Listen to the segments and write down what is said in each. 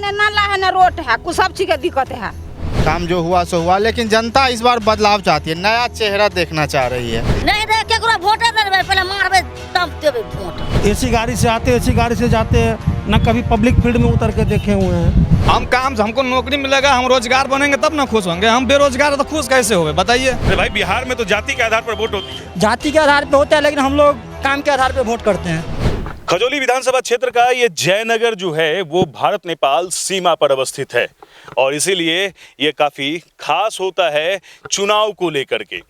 न नाला है न रोड है, कुछ सब चीज की दिक्कत है। काम जो हुआ सो हुआ, लेकिन जनता इस बार बदलाव चाहती है, नया चेहरा देखना चाह रही है। नहीं दे केकरो वोट देबे, पहले मारबे तब देबे वोट। एसी गाड़ी से आते, एसी गाड़ी से जाते हैं, न कभी पब्लिक फील्ड में उतर के देखे हुए हैं। हम काम, हमको नौकरी मिलेगा, हम रोजगार बनेंगे तब ना खुश होंगे। हम बेरोजगार तो खुश कैसे होंगे बताइए। अरे भाई, बिहार में तो जाति के आधार पर वोट होती है। जाति के आधार पे होता है, लेकिन हम लोग काम के आधार पे वोट करते हैं। खजौली विधानसभा क्षेत्र का ये जयनगर जो है वो भारत नेपाल सीमा पर अवस्थित है और इसीलिए ये काफी खास होता है चुनाव को लेकर के।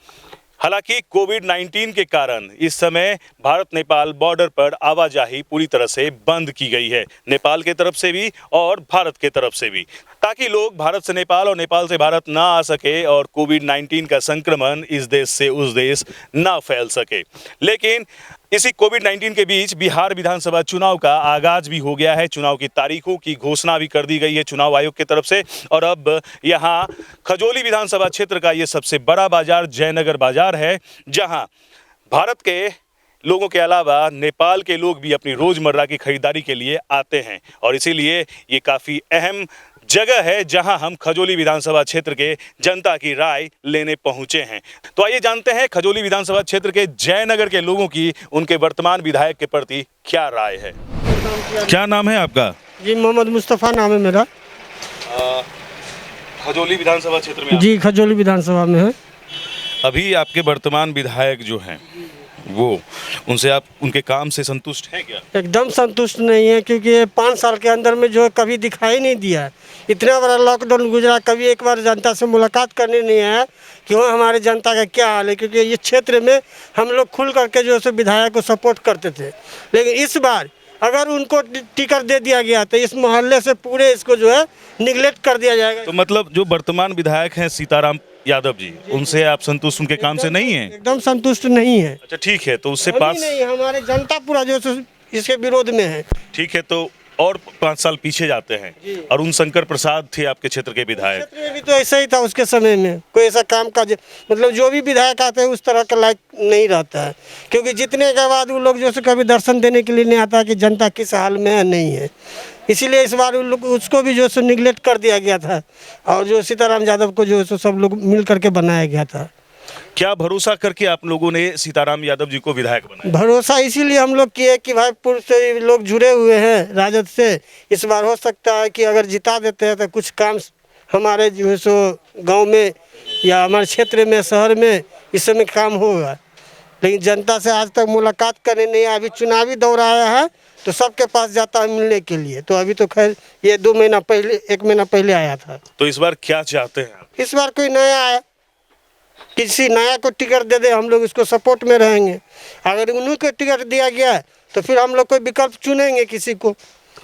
हालांकि कोविड-19 के कारण इस समय भारत नेपाल बॉर्डर पर आवाजाही पूरी तरह से बंद की गई है, नेपाल के तरफ से भी और भारत के तरफ से भी, ताकि लोग भारत से नेपाल और नेपाल से भारत ना आ सके और कोविड-19 का संक्रमण इस देश से उस देश ना फैल सके। लेकिन इसी कोविड-19 के बीच बिहार विधानसभा चुनाव का आगाज भी हो गया है। चुनाव की तारीखों की घोषणा भी कर दी गई है चुनाव आयोग की तरफ से और अब यहाँ खजौली विधानसभा क्षेत्र का ये सबसे बड़ा बाजार जयनगर बाजार है, जहाँ भारत के लोगों के अलावा नेपाल के लोग भी अपनी रोजमर्रा की खरीदारी के लिए आते हैं और इसीलिए ये काफ़ी अहम जगह है जहां हम खजौली विधानसभा क्षेत्र के जनता की राय लेने पहुंचे हैं। तो आइए जानते हैं खजौली विधानसभा क्षेत्र के जयनगर के लोगों की उनके वर्तमान विधायक के प्रति क्या राय है। क्या नाम है आपका? जी मोहम्मद मुस्तफ़ा नाम है मेरा। खजौली विधानसभा क्षेत्र में जी खजौली विधानसभा में है। अभी आपके वर्तमान विधायक जो हैं वो, उनसे आप उनके काम से संतुष्ट हैं क्या? एकदम संतुष्ट नहीं है, क्योंकि ये 5 साल के अंदर में जो है कभी दिखाई नहीं दिया है। इतना बड़ा लॉकडाउन गुजरा, कभी एक बार जनता से मुलाकात करने नहीं आया कि वहाँ हमारे जनता का क्या हाल है, क्योंकि ये क्षेत्र में हम लोग खुल करके जो है विधायक को सपोर्ट करते थे। लेकिन इस बार अगर उनको टिकट दे दिया गया तो इस मोहल्ले से पूरे इसको जो है निगलेक्ट कर दिया जाएगा। तो मतलब जो वर्तमान विधायक हैं सीताराम यादव जी, उनसे आप संतुष्ट उनके काम से नहीं है? एकदम संतुष्ट नहीं है। अच्छा ठीक है, तो उससे हम ही पास नहीं, हमारे जनता पूरा जो है इसके विरोध में है। ठीक है, तो और 5 साल पीछे जाते हैं, अरुण शंकर प्रसाद थे आपके क्षेत्र के विधायक। क्षेत्र में भी तो ऐसा ही था उसके समय में, कोई ऐसा काम का मतलब जो भी विधायक आते हैं उस तरह का लायक नहीं रहता है, क्योंकि जितने के बाद वो लोग जो है कभी दर्शन देने के लिए नहीं आता कि जनता किस हाल में है नहीं है। इसीलिए इस बार उन लोग उसको भी जो है निगलेक्ट कर दिया गया था और जो सीताराम यादव को जो है सब लोग मिल करके बनाया गया था। क्या भरोसा करके आप लोगों ने सीताराम यादव जी को विधायक बनाया? भरोसा इसीलिए हम लोग किए कि भाई पूर्व से लोग जुड़े हुए हैं राजद से, इस बार हो सकता है कि अगर जिता देते हैं तो कुछ काम हमारे जो है सो गाँव में या हमारे क्षेत्र में शहर में इस समय काम होगा। लेकिन जनता से आज तक मुलाकात करने नहीं आया। अभी चुनावी दौर आया है तो सबके पास जाता है मिलने के लिए, तो अभी तो खैर ये 2 महीना पहले 1 महीना पहले आया था। तो इस बार क्या चाहते हैं आप? इस बार कोई नया आया, किसी नया को टिकट दे दे, हम लोग इसको सपोर्ट में रहेंगे। अगर उन्हीं को टिकट दिया गया है तो फिर हम लोग कोई विकल्प चुनेंगे किसी को।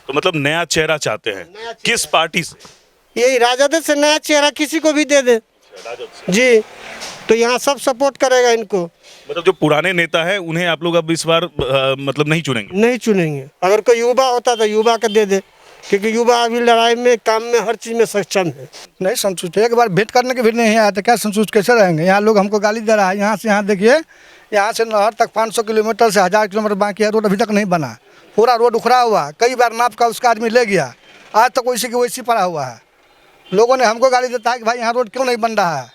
तो मतलब नया चेहरा चाहते हैं, किस पार्टी से? यही राजद से नया चेहरा किसी को भी दे दे जी, तो यहाँ सब सपोर्ट करेगा इनको। मतलब जो पुराने नेता हैं उन्हें आप लोग अब इस बार मतलब नहीं चुनेंगे? नहीं चुनेंगे। अगर कोई युवा होता तो युवा को दे दे, क्योंकि युवा अभी लड़ाई में काम में हर चीज़ में सक्षम है। नहीं संतुष्ट, एक बार भेंट करने के भी नहीं आया तो क्या संतुष्ट कैसे रहेंगे? यहाँ लोग हमको गाली दे रहा है। यहाँ से यहाँ देखिए, यहाँ से नहर तक 500 किलोमीटर से 1000 किलोमीटर बाकी है, रोड अभी तक नहीं बना, पूरा रोड उखड़ा हुआ। कई बार नाप का उसका आदमी ले गया, आज तक वैसे की वैसी पड़ा हुआ है। लोगों ने हमको गाली देता है कि भाई यहाँ रोड क्यों नहीं बन रहा है,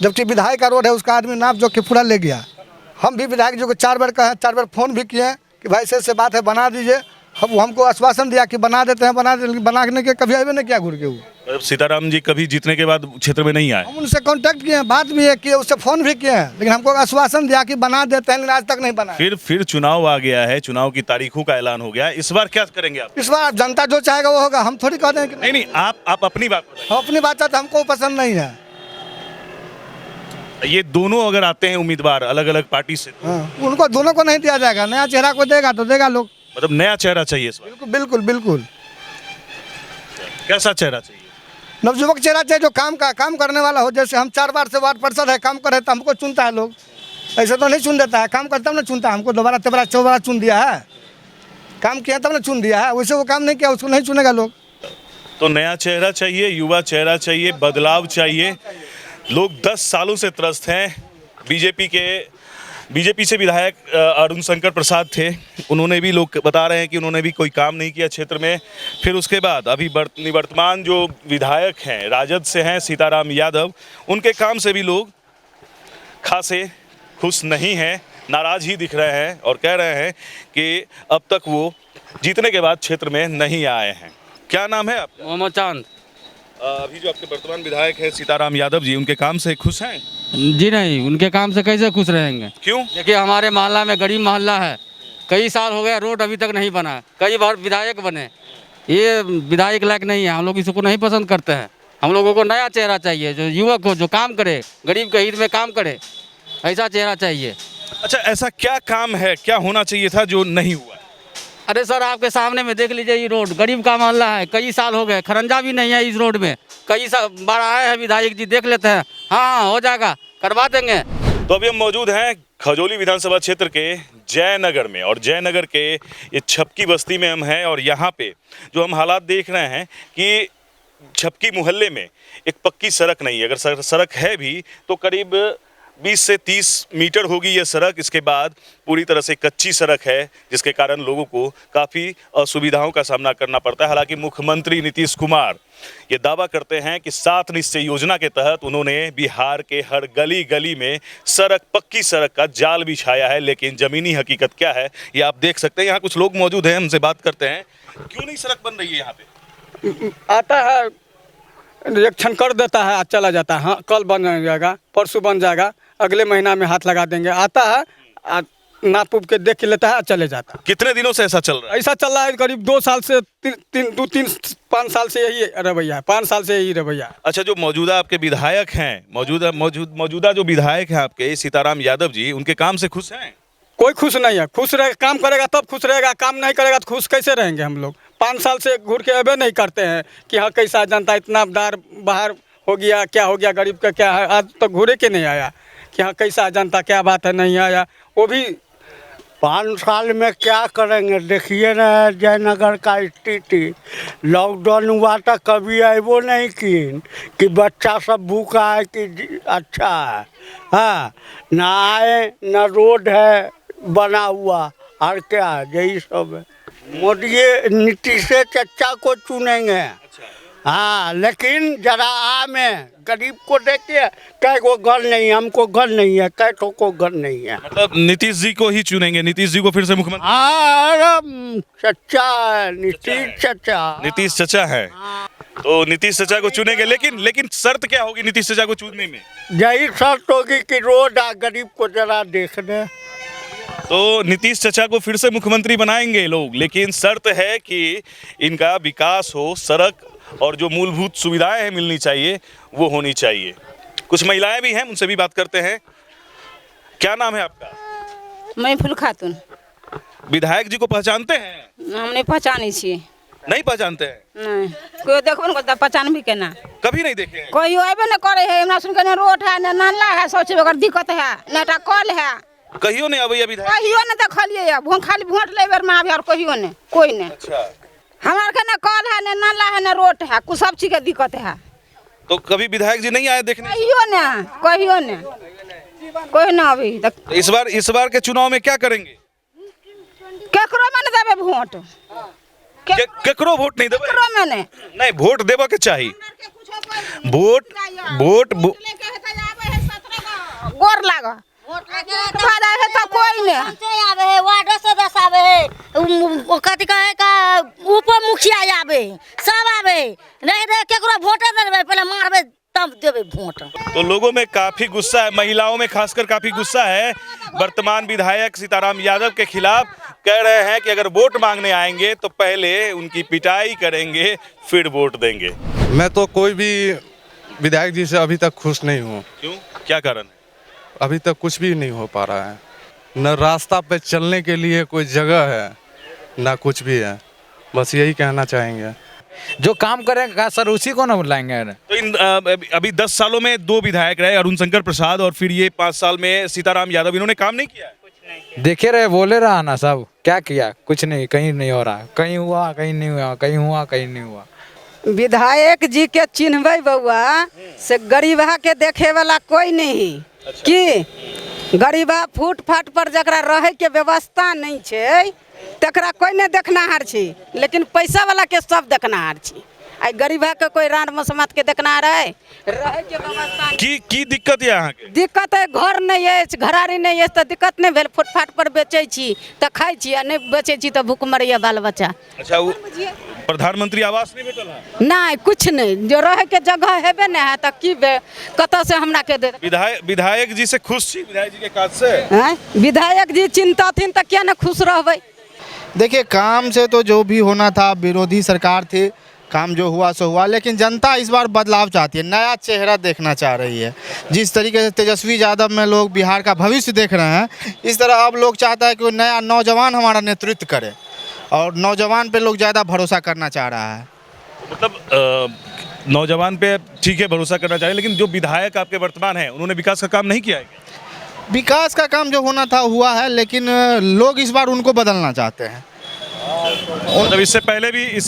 जबकि विधायक का रोड है, उसका आदमी नाप जो कि पूरा ले गया। हम भी विधायक जो को 4 बार कहे, 4 बार फ़ोन भी किए कि भाई से बात है बना दीजिए। हमको आश्वासन दिया कि बना देते हैं, बनाने के कभी आए नहीं किया घूर के। वो सीताराम जी कभी जीतने के बाद क्षेत्र में नहीं आए? हम उनसे कांटेक्ट किए हैं, बात भी है किए, उससे फ़ोन भी किए हैं, लेकिन हमको आश्वासन दिया कि बना देते हैं, लेकिन आज तक नहीं बना। फिर चुनाव आ गया है, चुनाव की तारीखों का ऐलान हो गया है। इस बार क्या करेंगे आप? इस बार जनता जो चाहेगा वो होगा, हम थोड़ी कहते हैं कि नहीं, आप अपनी बात बताइए। हम अपनी बात चाहते, हमको पसंद नहीं है। ये दोनों अगर आते हैं उम्मीदवार अलग अलग पार्टी से, उनको दोनों को नहीं दिया जाएगा, नया चेहरा को देगा तो देगा लोग। मतलब नया चेहरा चाहिए इस बार? बिल्कुल बिल्कुल। कैसा चेहरा चाहिए? नवयुवक चेहरा चाहिए जो काम करने वाला हो। जैसे हम 4 बार से वार्ड पार्षद है, काम करे तो हमको चुनता है लोग, ऐसे तो नहीं चुन देता है। काम करता ना चुनता है, हमको 2 बार 3 बार 4 बार चुन दिया है, काम किया तब ना चुन दिया है। वैसे वो काम नहीं किया, उसको नहीं चुनेगा लोग। तो नया चेहरा चाहिए, युवा चेहरा चाहिए, बदलाव चाहिए। लोग 10 सालों से त्रस्त हैं बीजेपी के बीजेपी से विधायक अरुण शंकर प्रसाद थे, उन्होंने भी, लोग बता रहे हैं कि उन्होंने भी कोई काम नहीं किया क्षेत्र में। फिर उसके बाद अभी निवर्तमान जो विधायक हैं राजद से हैं सीताराम यादव, उनके काम से भी लोग खासे खुश नहीं हैं, नाराज ही दिख रहे हैं और कह रहे हैं कि अब तक वो जीतने के बाद क्षेत्र में नहीं आए हैं। क्या नाम है आपका? मोहम्मद चांद। अभी जो आपके वर्तमान विधायक है सीताराम यादव जी, उनके काम से खुश हैं? जी नहीं, उनके काम से कैसे खुश रहेंगे? क्यों? देखिए हमारे मोहल्ला में गरीब मोहल्ला है, कई साल हो गए रोड अभी तक नहीं बना, कई बार विधायक बने, ये विधायक लायक नहीं है। हम लोग इसको नहीं पसंद करते हैं। हम लोगों को नया चेहरा चाहिए, जो युवक हो, जो काम करे, गरीब के हित में काम करे, ऐसा चेहरा चाहिए। अच्छा, ऐसा क्या काम है, क्या होना चाहिए था जो नहीं हुआ? अरे सर, आपके सामने में देख लीजिए, ये रोड गरीब का मोहल्ला है, कई साल हो गए, खरंजा भी नहीं है इस रोड में। कई बार आए हैं विधायक जी, देख लेते हैं, हाँ हो जाएगा, करवा देंगे। तो अभी हम मौजूद हैं खजौली विधानसभा क्षेत्र के जयनगर में, और जयनगर के ये छपकी बस्ती में हम हैं। और यहाँ पे जो हम हालात देख रहे हैं कि छपकी मोहल्ले में एक पक्की सड़क नहीं है। अगर सड़क है भी तो करीब 20 से 30 मीटर होगी ये सड़क। इसके बाद पूरी तरह से कच्ची सड़क है, जिसके कारण लोगों को काफ़ी असुविधाओं का सामना करना पड़ता है। हालांकि मुख्यमंत्री नीतीश कुमार ये दावा करते हैं कि 7 निश्चय योजना के तहत उन्होंने बिहार के हर गली गली में पक्की सड़क का जाल बिछाया है। लेकिन ज़मीनी हकीकत क्या है ये आप देख सकते हैं। यहाँ कुछ लोग मौजूद हैं, उनसे बात करते हैं। क्यों नहीं सड़क बन रही है यहाँ पे? आता है, रिएक्शन कर देता है, चला जाता है, हाँ कल बन जाएगा, परसों बन जाएगा, अगले महीना में हाथ लगा देंगे। आता है, नाप उप के देख के लेता है, चले जाता है। कितने दिनों से ऐसा चल रहा है? ऐसा चल रहा है करीब 2 साल से 5 साल से यही रवैया है, 5 साल से यही रवैया है। अच्छा, जो मौजूदा आपके विधायक हैं, मौजूदा जो विधायक हैं आपके सीताराम यादव जी, उनके काम से खुश हैं? कोई खुश नहीं है। खुश रहे, काम करेगा तब खुश रहेगा, काम नहीं करेगा तो खुश कैसे रहेंगे हम लोग? 5 साल से घूर के अबे नहीं करते हैं कि हाँ कैसा जनता इतना दार बाहर हो गया, क्या हो गया, गरीब का क्या है, आज तक घूरे के नहीं आया कि हाँ कैसा जनता, क्या बात है, नहीं आया। वो भी 5 साल में क्या करेंगे? देखिए ना जयनगर का स्थिति, लॉकडाउन हुआ था, कभी आए वो नहीं कि बच्चा सब भूखा है कि अच्छा है, हाँ ना आए, ना रोड है बना हुआ, और क्या यही सब है। मोदी नीतीश चचा को चुनेंगे, हाँ, लेकिन जरा में गरीब को देखिए, कई को घर नहीं, हमको घर नहीं है, कई ठो को घर नहीं है। मतलब नीतीश जी को ही चुनेंगे, नीतीश जी को फिर से मुख्यमंत्री? हाँ, चचा नीतीश चचा है। तो नीतीश चचा को चुनेंगे, लेकिन शर्त क्या होगी नीतीश चचा को चुनने में? यही शर्त होगी कि रोड गरीब को जरा देख दे। तो नीतीश चचा को फिर से मुख्यमंत्री बनाएंगे लोग, लेकिन शर्त है कि इनका विकास हो, सड़क और जो मूलभूत सुविधाएं हैं मिलनी चाहिए वो होनी चाहिए। कुछ महिलाएं भी हैं, उनसे भी बात करते हैं। क्या नाम है आपका? मैं फूल खातून। विधायक जी को पहचानते हैं? हम नहीं पहचानी छी। नहीं पहचानते हैं? नहीं, कोई देखो ना पहचान भी केना, कभी नहीं देखे हैं? कोई अबे न करे है, हमरा सुन के न रोड है, न नाला है, सोचे अगर दिक्कत है, न टा कल है, कहियो नहीं अबैया विधायक? कहियो न देखलिए या खाली वोट ले बेर में आबे और कहियो न कोई न। अच्छा, हमरा के न कल है, न नाला है, न रोड है, कुछ सब चीज के दिक्कत है। तो कभी विधायक जी नहीं आए देखने? कहियो न कोई न अभी तक। इस बार के चुनाव में क्या करेंगे? केकरो में न देबे वोट, केकरो वोट नहीं देबे? केकरो में नहीं, वोट देबा के चाहिए। वोट गोर लागा है तो कोई ने आवे है, वार्ड सदस्य आवे है, कथी कहे का उप मुखिया आवे, सब आवे, नहीं दे केकरो वोट देबे, पहले मारबे तब देबे वोट। तो लोगों में काफी गुस्सा है, महिलाओं में खासकर काफी गुस्सा है वर्तमान विधायक सीताराम यादव के खिलाफ। कह रहे हैं कि अगर वोट मांगने आएंगे तो पहले उनकी पिटाई करेंगे, फिर वोट देंगे। मैं तो कोई भी विधायक जी से अभी तक खुश नहीं हूँ। क्यों, क्या कारण है? अभी तक कुछ भी नहीं हो पा रहा है, न रास्ता पे चलने के लिए कोई जगह है, ना कुछ भी है। बस यही कहना चाहेंगे, जो काम करेगा सर उसी को ना बुलाएंगे। तो इन अभी 10 सालों में 2 विधायक रहे, अरुण शंकर प्रसाद और फिर ये 5 साल में सीताराम यादव, इन्होंने काम नहीं किया? देखे रहे, बोले रहा ना सब, क्या किया? कुछ नहीं, कहीं नहीं हो रहा, कहीं हुआ कहीं नहीं हुआ, कहीं हुआ कहीं नहीं हुआ। विधायक जी के चिन्हबे बउआ से गरीबा के देखे वाला कोई नहीं। कि गरीबा फूट फाट पर जकरा रहे के व्यवस्था नहीं छे तकरा कोई नहीं देखनाहार छी, लेकिन पैसा वाला के सब देखनाहार छी। आई गरीबा के कोई रान मसमत के देखनाहार है, रहे के व्यवस्था की दिक्कत है यहाँ के? दिक्कत है, घर नहीं है, घरारी नहीं है तो दिक्कत नहीं भेल। फुटपाथ पर बेचे छी तो खाई छी, आ नहीं बेचे छी तो भूख मरिया बाल बच्चा। अच्छा, वो प्रधानमंत्री आवास नहीं भेटल है? नहीं, कुछ नहीं, जो रहे के जगह हेबे नहीं है तो की कत से हमरा के दे। विधायक जी से खुश छी? विधायक जी के काज से विधायक जी चिंता थी तो क्या ना खुश रहबे। देखिए, काम से तो जो भी होना था, विरोधी सरकार थी, काम जो हुआ सो हुआ, लेकिन जनता इस बार बदलाव चाहती है, नया चेहरा देखना चाह रही है। जिस तरीके से तेजस्वी यादव में लोग बिहार का भविष्य देख रहे हैं, इस तरह अब लोग चाहता है कि कोई नया नौजवान हमारा नेतृत्व करे, और नौजवान पे लोग ज़्यादा भरोसा करना चाह रहा है। मतलब नौजवान पे ठीक है भरोसा करना चाहिए, लेकिन जो विधायक आपके वर्तमान हैं उन्होंने विकास का काम नहीं किया है? विकास का काम जो होना था हुआ है, लेकिन लोग इस बार उनको बदलना चाहते हैं। मतलब इससे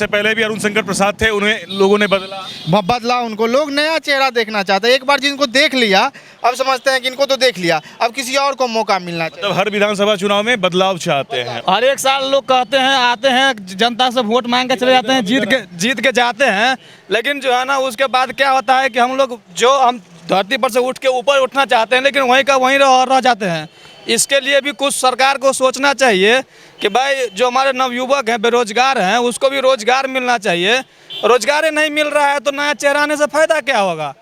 पहले भी अरुण शंकर प्रसाद थे, उन्हें लोगों ने बदला उनको। लोग नया चेहरा देखना चाहते हैं। एक बार जिनको देख लिया, अब समझते हैं कि इनको तो देख लिया, अब किसी और को मौका मिलना चाहिए। मतलब हर विधानसभा चुनाव में बदलाव चाहते हैं। हर एक साल लोग कहते हैं, आते हैं जनता से वोट मांग के चले जाते हैं, जीत के जाते हैं, लेकिन जो है ना उसके बाद क्या होता है कि हम लोग हम धरती पर से उठ के ऊपर उठना चाहते हैं, लेकिन वहीं का वहीं रह जाते हैं। इसके लिए भी कुछ सरकार को सोचना चाहिए कि भाई जो हमारे नवयुवक हैं, बेरोजगार हैं, उसको भी रोजगार मिलना चाहिए। रोजगार नहीं मिल रहा है तो नया चेहरा आने से फायदा क्या होगा?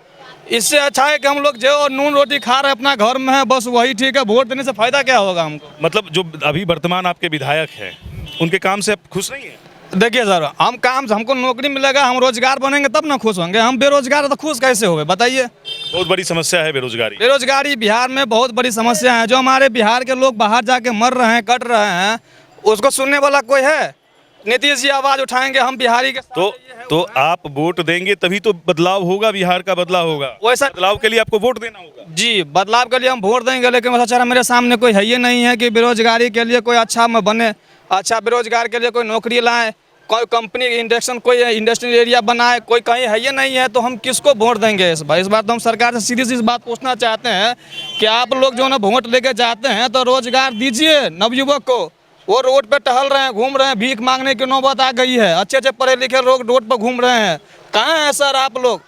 इससे अच्छा है कि हम लोग जो नून रोटी खा रहे हैं अपना घर में है, बस वही ठीक है। वोट देने से फायदा क्या होगा हमको? मतलब जो अभी वर्तमान आपके विधायक हैं, उनके काम से आप खुश नहीं है? देखिए सर, हमको नौकरी मिलेगा, हम रोजगार बनेंगे तब ना खुश होंगे। हम बेरोजगार तो खुश कैसे होंगे बताइए? बहुत बड़ी समस्या है बेरोजगारी बिहार में बहुत बड़ी समस्या है। जो हमारे बिहार के लोग बाहर जाके मर रहे हैं, कट रहे हैं, उसको सुनने वाला कोई है? नीतीश जी आवाज उठाएंगे, हम बिहारी के तो आप वोट देंगे तभी तो बदलाव होगा, बिहार का बदलाव होगा। वैसा बदलाव के लिए आपको वोट देना होगा। जी, बदलाव के लिए हम वोट देंगे, लेकिन वैसा चारा मेरे सामने कोई है ही नहीं है कि बेरोजगारी के लिए कोई अच्छा बने, अच्छा बेरोजगार के लिए कोई नौकरी लाए, कोई कंपनी इंडस्ट्रियल एरिया बनाए, कोई कहीं है ये नहीं है, तो हम किसको वोट देंगे इस बार तो हम सरकार से सीधी सी बात पूछना चाहते हैं कि आप लोग जो ना वोट लेके जाते हैं तो रोजगार दीजिए नवयुवक को। वो रोड पे टहल रहे हैं, घूम रहे हैं, भीख मांगने की नौबत आ गई है। अच्छे पढ़े लिखे लोग रोड पर घूम रहे हैं, कहाँ है सर आप लोग?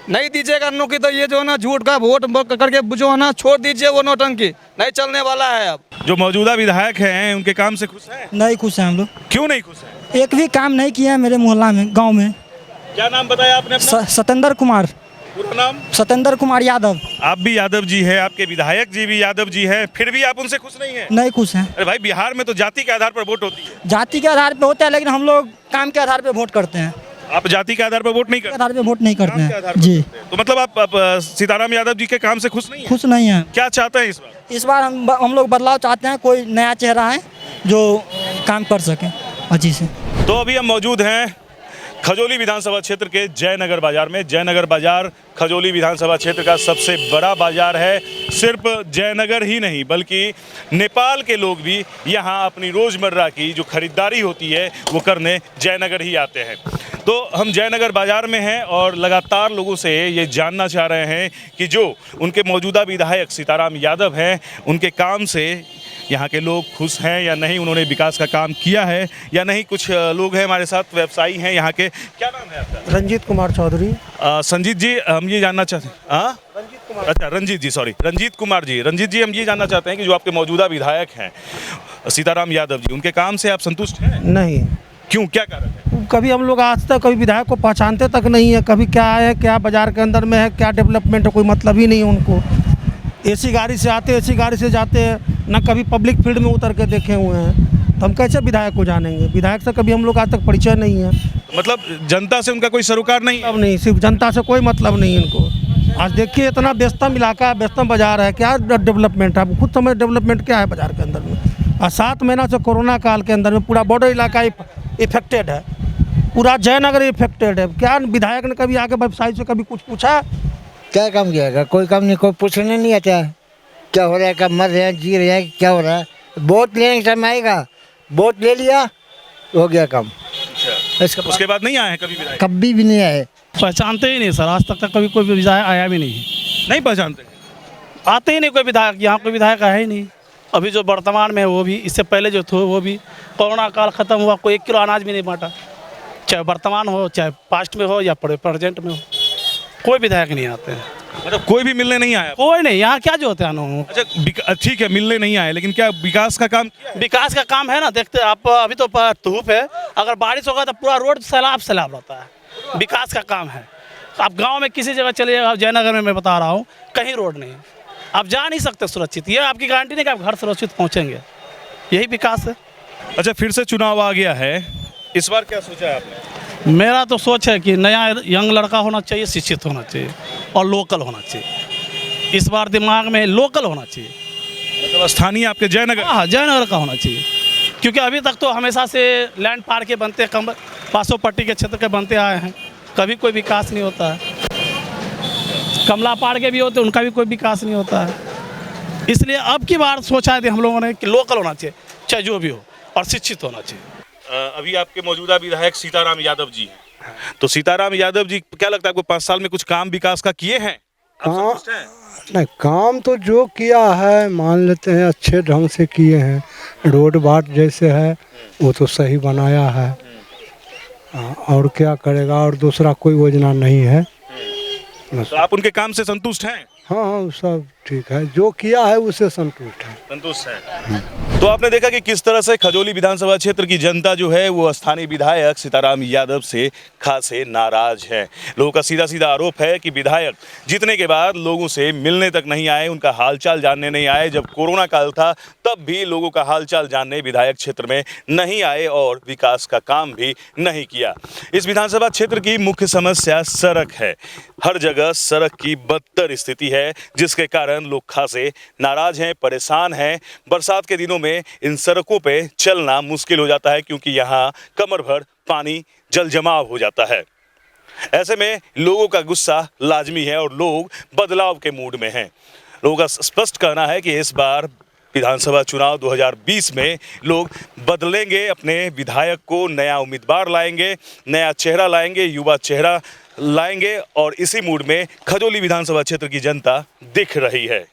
नहीं दीजिएगा नौकरी तो ये जो है ना झूठ का वोट करके जो है ना छोड़ दीजिए, वो नौटंकी नहीं चलने वाला है। अब जो मौजूदा विधायक हैं उनके काम से खुश हैं? नहीं खुश हैं हम लोग। क्यों नहीं खुश हैं? एक भी काम नहीं किया है मेरे मोहल्ला में, गांव में। क्या नाम बताया आपने अपना? सतेंद्र कुमार। पूरा नाम? सतेंद्र कुमार यादव। आप भी यादव जी हैं, आपके विधायक जी भी यादव जी हैं, फिर भी आप उनसे खुश नहीं हैं? नहीं खुश हैं। अरे भाई, बिहार में तो जाति के आधार पर वोट होती है। जाति के आधार पे होता है, लेकिन हम लोग काम के आधार पे वोट करते हैं। आप जाति के आधार पर वोट नहीं करते? आधार पे वोट नहीं करते हैं जी। तो मतलब आप सीताराम यादव जी के काम से खुश नहीं हैं? खुश नहीं है। क्या चाहते हैं इस बार? इस बार हम लोग बदलाव चाहते हैं, कोई नया चेहरा है जो काम कर सके अच्छी से। तो अभी हम मौजूद हैं खजौली विधानसभा क्षेत्र के जयनगर बाजार में। जयनगर बाजार खजौली विधानसभा क्षेत्र का सबसे बड़ा बाजार है। सिर्फ जयनगर ही नहीं बल्कि नेपाल के लोग भी यहाँ अपनी रोज़मर्रा की जो खरीदारी होती है वो करने जयनगर ही आते हैं। तो हम जयनगर बाजार में हैं और लगातार लोगों से ये जानना चाह रहे हैं कि जो उनके मौजूदा विधायक सीताराम यादव हैं, उनके काम से यहाँ के लोग खुश हैं या नहीं, उन्होंने विकास का काम किया है या नहीं। कुछ लोग हैं हमारे साथ, व्यवसायी हैं यहाँ के। क्या नाम है आपका? रंजीत कुमार चौधरी। संजीत जी, हम ये जानना चाहते हैं। रंजीत कुमार। अच्छा, रंजीत जी, सॉरी, रंजीत कुमार जी। रंजीत जी, हम ये जानना चाहते हैं कि जो आपके मौजूदा विधायक हैं सीताराम यादव जी, उनके काम से आप संतुष्ट हैं? नहीं। क्यों, क्या कारण है? कभी हम लोग आज तक कभी विधायक को पहचानते तक नहीं है, कभी क्या है, क्या बाजार के अंदर में है, क्या डेवलपमेंट है, कोई मतलब ही नहीं है उनको। एसी गाड़ी से आते, एसी गाड़ी से जाते हैं, ना कभी पब्लिक फील्ड में उतर के देखे हुए हैं, तो हम कैसे विधायक को जानेंगे? विधायक से कभी हम लोग आज तक परिचय नहीं है। मतलब जनता से उनका कोई सरोकार नहीं? अब नहीं, सिर्फ जनता से कोई मतलब नहीं इनको। आज देखिए इतना व्यस्तम इलाका, व्यस्तम बाजार है, क्या डेवलपमेंट है? आप खुद समझ डेवलपमेंट क्या है बाजार के अंदर में। और 7 महीना से कोरोना काल के अंदर में पूरा बॉर्डर इलाका इफेक्टेड है, पूरा जयनगर इफेक्टेड है। क्या विधायक ने कभी आके व्यवसायी से कभी कुछ पूछा? क्या काम किया? कोई काम नहीं, कोई पूछने नहीं आता क्या हो रहा है, कब मर रहे हैं, जी रहे हैं, क्या हो रहा है। वोट लेने का टाइम आएगा, वोट ले लिया हो गया काम। उसके बाद नहीं आए हैं कभी विधायक? कभी भी नहीं आए। पहचानते ही नहीं सर, आज तक कभी कोई विधायक आया भी नहीं। नहीं पहचानते? आते ही नहीं कोई विधायक, यहाँ कोई विधायक है ही नहीं। अभी जो वर्तमान में है वो भी, इससे पहले जो थे वो भी, कोरोना काल खत्म हुआ, कोई 1 किलो अनाज भी नहीं बांटा। चाहे वर्तमान हो, चाहे पास्ट में हो या प्रेजेंट में हो, कोई विधायक नहीं आते हैं। मतलब कोई भी मिलने नहीं आया? कोई नहीं, यहाँ क्या जो होते हैं। अच्छा ठीक है, मिलने नहीं आए, लेकिन क्या विकास का काम? विकास का काम है ना, देखते आप अभी तो धूप है, अगर बारिश होगा तो पूरा रोड सैलाब रहता है। विकास का काम है। आप गांव में किसी जगह चलिए, जयनगर में मैं बता रहा हूँ, कहीं रोड नहीं है, आप जा नहीं सकते सुरक्षित। ये आपकी गारंटी नहीं कि आप घर सुरक्षित पहुँचेंगे, यही विकास है। अच्छा, फिर से चुनाव आ गया है, इस बार क्या सोचा है आपने? मेरा तो सोच है कि नया यंग लड़का होना चाहिए, शिक्षित होना चाहिए और लोकल होना चाहिए। इस बार दिमाग में लोकल होना चाहिए, मतलब स्थानीय आपके जयनगर? हाँ, जयनगर का होना चाहिए, क्योंकि अभी तक तो हमेशा से लैंड पार्क के बनते, पासों पट्टी के क्षेत्र के बनते आए हैं, कभी कोई विकास नहीं होता है। कमला पाड़ के भी होते, उनका भी कोई विकास नहीं होता है। इसलिए अब की बार सोचा है हम लोगों ने कि लोकल होना चाहिए, चाहे जो भी हो, और शिक्षित होना चाहिए। अभी आपके मौजूदा विधायक सीताराम यादव जी हैं, तो सीताराम यादव जी, क्या लगता है आपको 5 साल में कुछ काम विकास का किए हैं? नहीं, काम तो जो किया है मान लेते हैं अच्छे ढंग से किए हैं। रोड बाट जैसे है वो तो सही बनाया है, और क्या करेगा, और दूसरा कोई योजना नहीं है। तो आप उनके काम से संतुष्ट हैं? हाँ, सब ठीक है, जो किया है उससे संतुष्ट है। संतुष्ट है। तो आपने देखा कि किस तरह से खजौली विधानसभा क्षेत्र की जनता जो है वो स्थानीय विधायक सीताराम यादव से खासे नाराज है। लोगों का सीधा सीधा आरोप है कि विधायक जीतने के बाद लोगों से मिलने तक नहीं आए, उनका हालचाल जानने नहीं आए। जब कोरोना काल था तब भी लोगों का हालचाल जानने विधायक क्षेत्र में नहीं आए और विकास का काम भी नहीं किया। इस विधानसभा क्षेत्र की मुख्य समस्या सड़क है। हर जगह सड़क की बदतर स्थिति है, जिसके कारण लोग खासे नाराज हैं, परेशान हैं। बरसात के दिनों में इन सड़कों पे चलना मुश्किल हो जाता है, क्योंकि यहाँ कमर भर पानी जल जमाव हो जाता है। ऐसे में लोगों का गुस्सा लाजमी है और लोग बदलाव के मूड में हैं। लोगों का स्पष्ट कहना है कि इस बार विधानसभा चुनाव 2020 में लोग बदलेंगे, अपने विधायक को नया उम्मीदवार लाएंगे, नया चेहरा लाएंगे, युवा चेहरा लाएंगे, और इसी मूड में खजौली विधानसभा क्षेत्र की जनता दिख रही है।